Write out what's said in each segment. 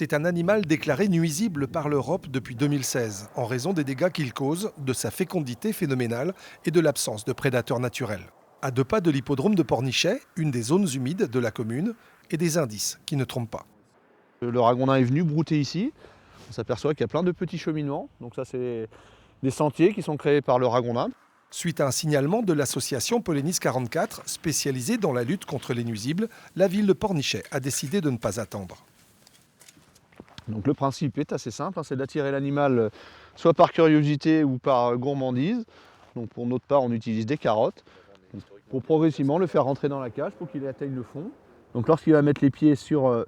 C'est un animal déclaré nuisible par l'Europe depuis 2016, en raison des dégâts qu'il cause, de sa fécondité phénoménale et de l'absence de prédateurs naturels. À 2 pas de l'hippodrome de Pornichet, une des zones humides de la commune, et des indices qui ne trompent pas. Le ragondin est venu brouter ici. On s'aperçoit qu'il y a plein de petits cheminements. Donc ça, c'est des sentiers qui sont créés par le ragondin. Suite à un signalement de l'association Polénis 44, spécialisée dans la lutte contre les nuisibles, la ville de Pornichet a décidé de ne pas attendre. Donc le principe est assez simple, c'est d'attirer l'animal soit par curiosité ou par gourmandise. Donc pour notre part, on utilise des carottes pour progressivement le faire rentrer dans la cage pour qu'il atteigne le fond. Donc lorsqu'il va mettre les pieds sur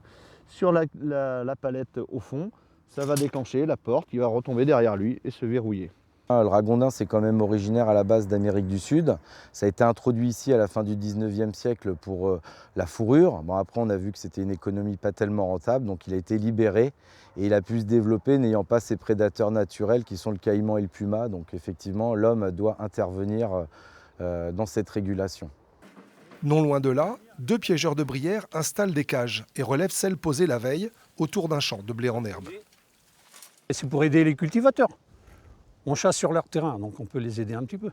la palette au fond, ça va déclencher la porte qui va retomber derrière lui et se verrouiller. Le ragondin, c'est quand même originaire à la base d'Amérique du Sud. Ça a été introduit ici à la fin du 19e siècle pour la fourrure. Bon, après, on a vu que c'était une économie pas tellement rentable, donc il a été libéré et il a pu se développer n'ayant pas ses prédateurs naturels qui sont le caïman et le puma. Donc effectivement, l'homme doit intervenir dans cette régulation. Non loin de là, 2 piégeurs de Brière installent des cages et relèvent celles posées la veille autour d'un champ de blé en herbe. C'est pour aider les cultivateurs. On chasse sur leur terrain, donc on peut les aider un petit peu.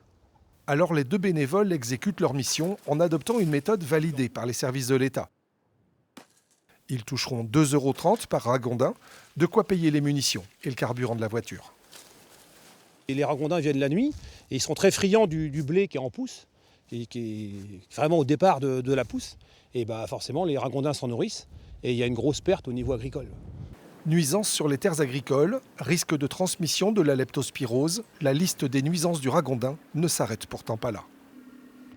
Alors les 2 bénévoles exécutent leur mission en adoptant une méthode validée par les services de l'État. Ils toucheront 2,30 € par ragondin, de quoi payer les munitions et le carburant de la voiture. Et les ragondins viennent la nuit et ils sont très friands du blé qui est en pousse, qui est vraiment au départ de la pousse. Et bah forcément les ragondins s'en nourrissent et il y a une grosse perte au niveau agricole. Nuisances sur les terres agricoles, risque de transmission de la leptospirose, la liste des nuisances du ragondin ne s'arrête pourtant pas là.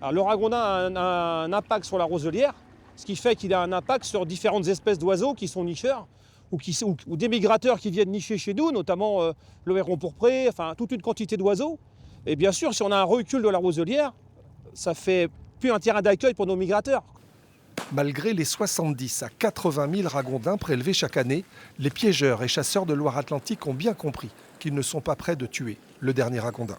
Alors, le ragondin a un impact sur la roselière, ce qui fait qu'il a un impact sur différentes espèces d'oiseaux qui sont nicheurs ou des migrateurs qui viennent nicher chez nous, notamment le héron pourpré, enfin toute une quantité d'oiseaux. Et bien sûr, si on a un recul de la roselière, ça fait plus un terrain d'accueil pour nos migrateurs. Malgré les 70 à 80 000 ragondins prélevés chaque année, les piégeurs et chasseurs de Loire-Atlantique ont bien compris qu'ils ne sont pas prêts de tuer le dernier ragondin.